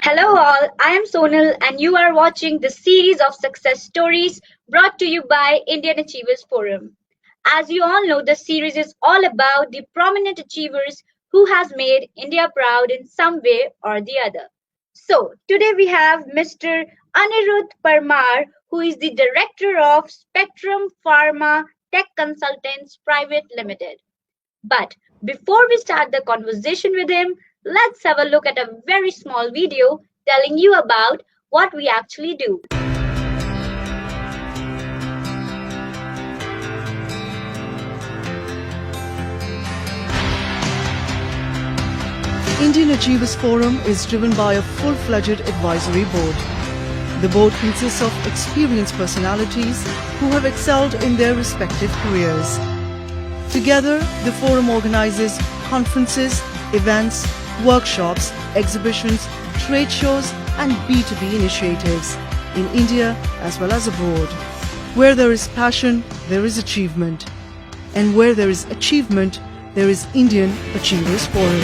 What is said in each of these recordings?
Hello, all. I am Sonal, and you are watching the series of success stories brought to you by Indian Achievers Forum. As you all know, the series is all about the prominent achievers who has made India proud in some way or the other. So, today we have Mr. Aniruddha Parmar, who is the director of Spectrum Pharma Tech Consultants Private Limited. But before we start the conversation with him, let's have a look at a very small video telling you about what we actually do. Indian Achievers Forum is driven by a full-fledged advisory board. The board consists of experienced personalities who have excelled in their respective careers. Together, the forum organizes conferences, events, workshops, exhibitions, trade shows and B2B initiatives in India as well as abroad. Where there is passion, there is achievement. And where there is achievement, there is Indian Achievers Forum.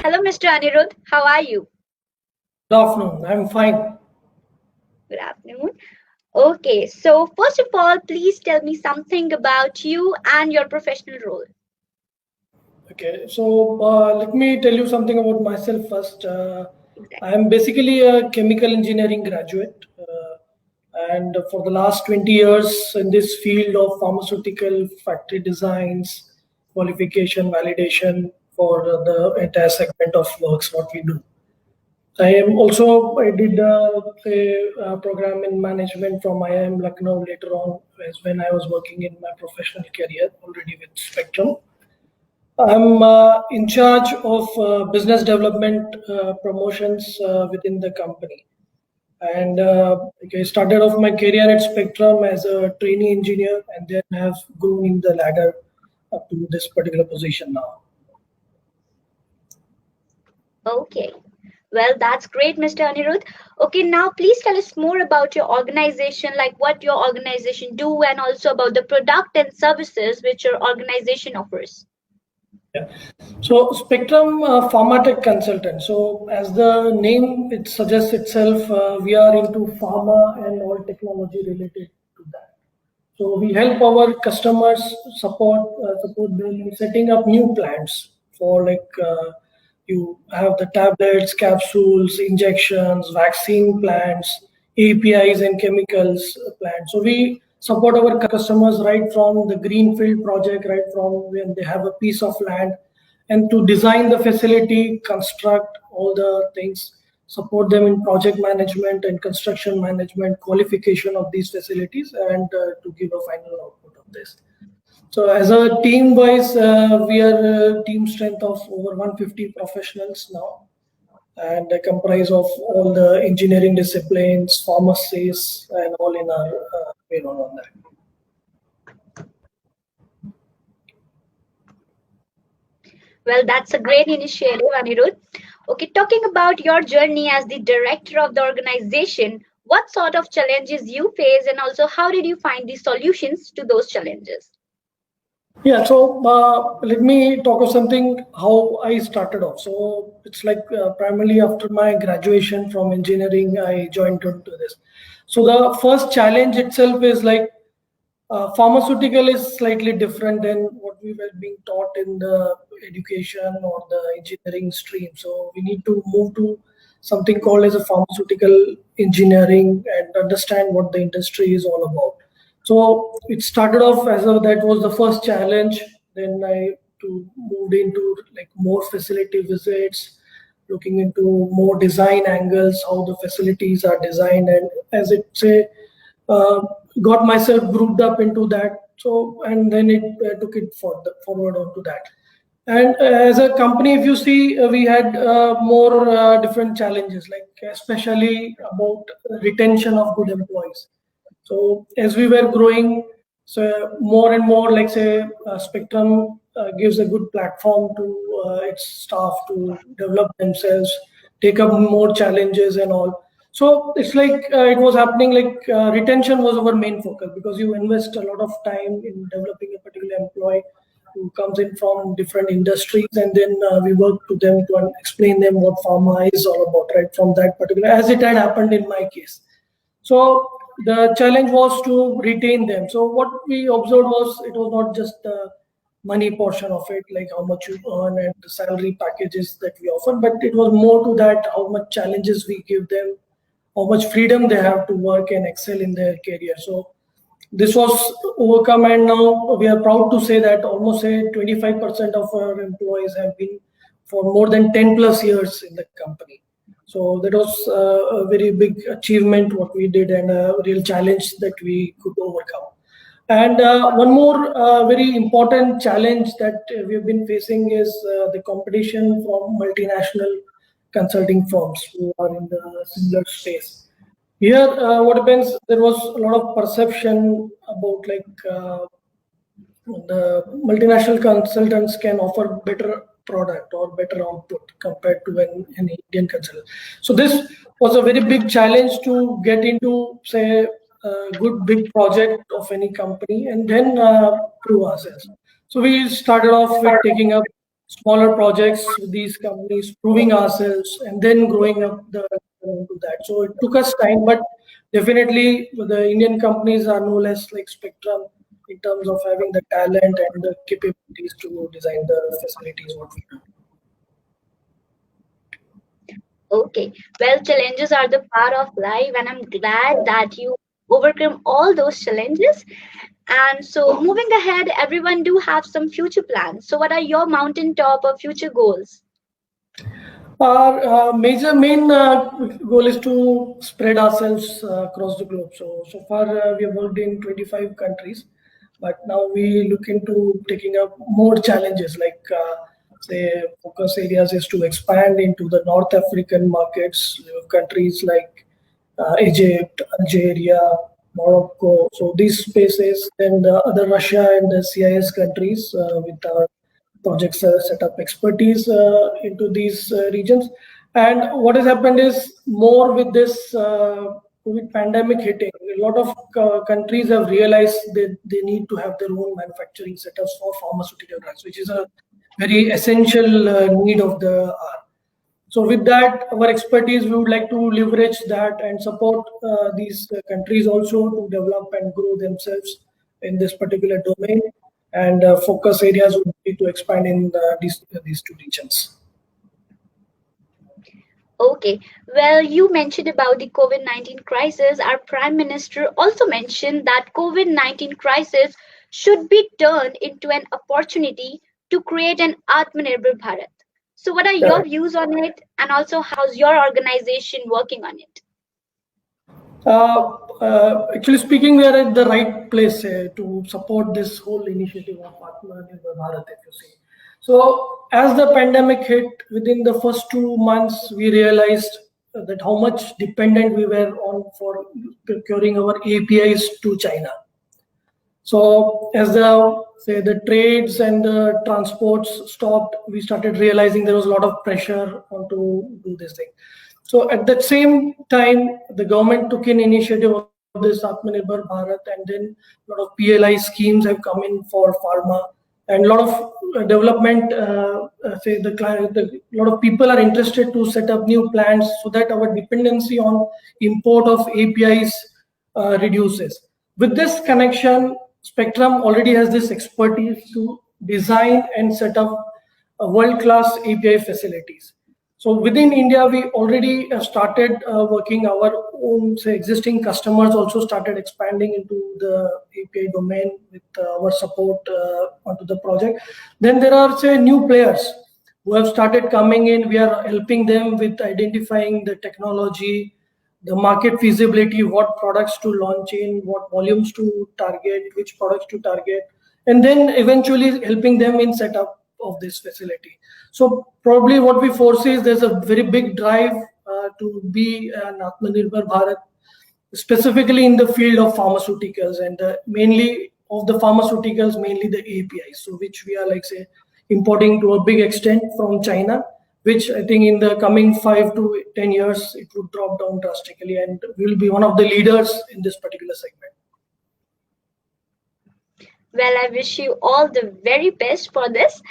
Hello, Mr. Anirudh. How are you? Good afternoon. I'm fine. Good afternoon. Okay, so first of all, please tell me something about you and your professional role. Okay, so let me tell you something about myself first. Exactly. I am basically a chemical engineering graduate, and for the last 20 years in this field of pharmaceutical factory designs, qualification, validation for the entire segment of works what we do. I did a program in management from IIM Lucknow later on, as when I was working in my professional career already with Spectrum. I'm in charge of business development promotions within the company. And I started off my career at Spectrum as a trainee engineer and then have grown in the ladder up to this particular position now. Okay. Well, that's great, Mr. Anirudh. Okay, now please tell us more about your organization, like what your organization do, and also about the product and services which your organization offers. Yeah. So Spectrum Pharma Tech Consultant. So as the name it suggests itself, we are into pharma and all technology related to that. So we help our customers support them in setting up new plants for you have the tablets, capsules, injections, vaccine plants, APIs and chemicals plants. So we support our customers right from the greenfield project, right from when they have a piece of land, and to design the facility, construct all the things, support them in project management and construction management, qualification of these facilities, and to give a final output of this. So as a team wise, we are a team strength of over 150 professionals now, and comprise of all the engineering disciplines, pharmacies, and all in our payroll on that. Well, that's a great initiative, Anirudh. Okay, talking about your journey as the director of the organization, what sort of challenges you face and also how did you find the solutions to those challenges? Yeah, so let me talk of something how I started off. So it's like primarily after my graduation from engineering, I joined into this. So the first challenge itself is like pharmaceutical is slightly different than what we were being taught in the education or the engineering stream. So we need to move to something called as a pharmaceutical engineering and understand what the industry is all about. So it started off as a, that was the first challenge. Then I moved into like more facility visits, looking into more design angles, how the facilities are designed, and as it say, uh, got myself grouped up into that. So and then it took it forward onto that. And as a company, if you see, we had more different challenges, like especially about retention of good employees. So as we were growing, so more and more, like say, Spectrum gives a good platform to its staff to develop themselves, take up more challenges and all. So it's like it was happening like retention was our main focus, because you invest a lot of time in developing a particular employee who comes in from different industries, and then we work to them to explain them what pharma is all about, right? From that particular, as it had happened in my case. So the challenge was to retain them. So what we observed was it was not just the money portion of it, like how much you earn and the salary packages that we offer, but it was more to that how much challenges we give them, how much freedom they have to work and excel in their career. So this was overcome, and now we are proud to say that almost say 25% of our employees have been for more than 10 plus years in the company. So that was a very big achievement what we did, and a real challenge that we could overcome. And one more very important challenge that we have been facing is the competition from multinational consulting firms who are in the similar space. Here, what happens, there was a lot of perception about like the multinational consultants can offer better product or better output compared to an Indian consultant. So this was a very big challenge to get into, say, a good big project of any company and then prove ourselves. So we started off with taking up smaller projects with these companies, proving ourselves, and then growing up to that. So it took us time, but definitely the Indian companies are no less like Spectrum in terms of having the talent and the capabilities to design the facilities what we do. Okay. Well, challenges are the part of life, and I'm glad that you overcome all those challenges. And so, moving ahead, everyone do have some future plans. So, what are your mountaintop or future goals? Our major main goal is to spread ourselves across the globe. So far we have worked in 25 countries, but now we look into taking up more challenges. Like say, focus areas is to expand into the North African markets, countries like Egypt, Algeria, Morocco. So these spaces, and other Russia and the CIS countries with our projects set up expertise into these regions. And what has happened is more with this COVID pandemic hitting, a lot of countries have realized that they need to have their own manufacturing setups for pharmaceutical drugs, which is a very essential need of the hour. So with that, our expertise, we would like to leverage that and support these countries also to develop and grow themselves in this particular domain. And focus areas would be to expand in these two regions. Okay. Well, you mentioned about the COVID-19 crisis. Our Prime Minister also mentioned that COVID-19 crisis should be turned into an opportunity to create an Atmanirbhar Bharat. So, what are your Correct. views on it, and also how's your organization working on it? Actually speaking, we are at the right place to support this whole initiative of Atmanirbhar Bharat, if you see. So, as the pandemic hit, within the first 2 months, we realized that how much dependent we were on for procuring our APIs to China. So as the say the trades and the transports stopped, we started realizing there was a lot of pressure on to do this thing. So at that same time, the government took an initiative of this Atmanirbhar Bharat, and then a lot of PLI schemes have come in for pharma, and a lot of development. Say the lot of people are interested to set up new plants so that our dependency on import of APIs reduces. With this connection, Spectrum already has this expertise to design and set up world-class API facilities. So within India, we already started working our own, say, existing customers also started expanding into the API domain with our support onto the project. Then there are, say, new players who have started coming in. We are helping them with identifying the technology, the market feasibility, what products to launch in, what volumes to target, which products to target, and then eventually helping them in setup of this facility. So probably what we foresee is there's a very big drive to be an Atmanirbhar Bharat, specifically in the field of pharmaceuticals, and mainly of the pharmaceuticals, mainly the APIs, so which we are like say importing to a big extent from China, which I think in the coming 5 to 10 years it would drop down drastically, and we'll be one of the leaders in this particular segment. Well, I wish you all the very best for this.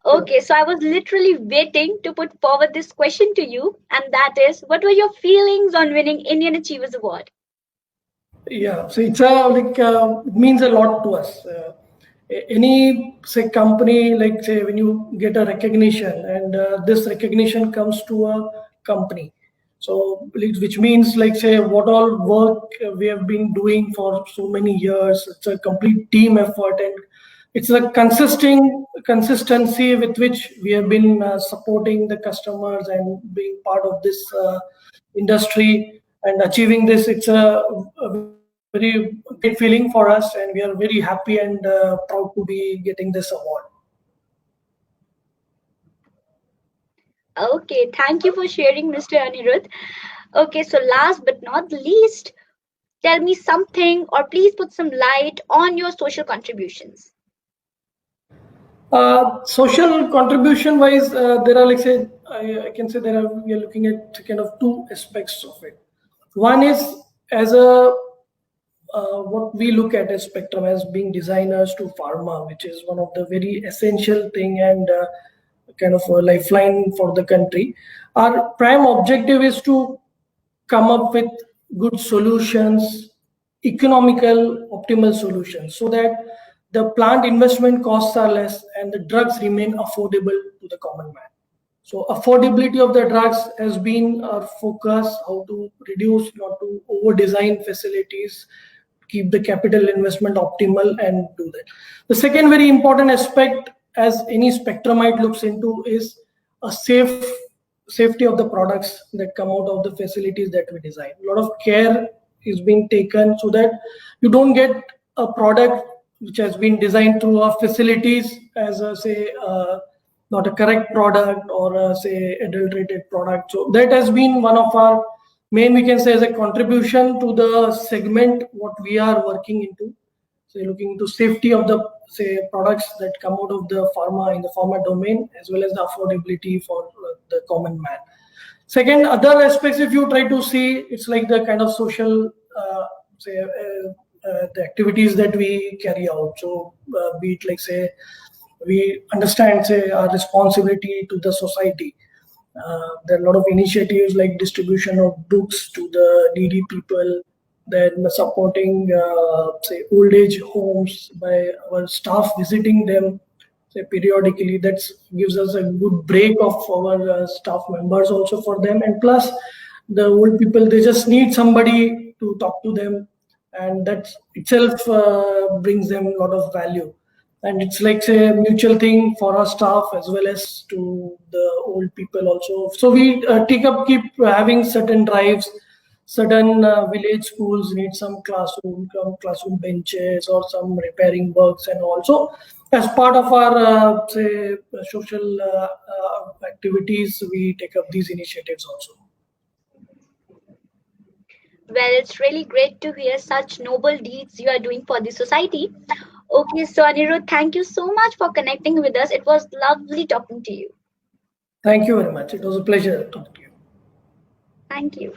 Okay, so I was literally waiting to put forward this question to you, and that is, what were your feelings on winning Indian Achievers Award? Yeah, so it's it means a lot to us. Any say company, like say when you get a recognition, and this recognition comes to a company, so which means like say what all work we have been doing for so many years. It's a complete team effort, and it's a consisting consistency with which we have been supporting the customers and being part of this industry and achieving this. It's a very great feeling for us, and we are very happy and proud to be getting this award. Okay, thank you for sharing, Mr. Anirudh. Okay, so last but not least, tell me something or please put some light on your social contributions. Social contribution wise, there are like say I can say there are we are looking at kind of two aspects of it. One is as a what we look at as Spectrum as being designers to pharma, which is one of the very essential thing and kind of a lifeline for the country. Our prime objective is to come up with good solutions, economical, optimal solutions, so that the plant investment costs are less and the drugs remain affordable to the common man. So affordability of the drugs has been our focus, how to reduce, not to over design facilities, keep the capital investment optimal and do that. The second very important aspect as any Spectrumite looks into is a safety of the products that come out of the facilities that we design. A lot of care is being taken so that you don't get a product which has been designed through our facilities as a say not a correct product or say adulterated product. So that has been one of our main, we can say, as a contribution to the segment what we are working into. So looking into safety of the say products that come out of the pharma in the pharma domain, as well as the affordability for the common man. Second, other aspects, if you try to see, it's like the kind of social say the activities that we carry out. So be it like say we understand say our responsibility to the society. There are a lot of initiatives like distribution of books to the needy people, then supporting say old age homes by our staff visiting them say periodically. That gives us a good break of our staff members also for them, and plus the old people, they just need somebody to talk to them, and that itself brings them a lot of value. And it's like say a mutual thing for our staff as well as to the old people also. So we keep having certain drives. Certain village schools need some classroom benches or some repairing works, and also as part of our say social activities, we take up these initiatives also. Well, it's really great to hear such noble deeds you are doing for the society. Okay, so Anirudh, thank you so much for connecting with us. It was lovely talking to you. Thank you very much. It was a pleasure talking to you. Thank you.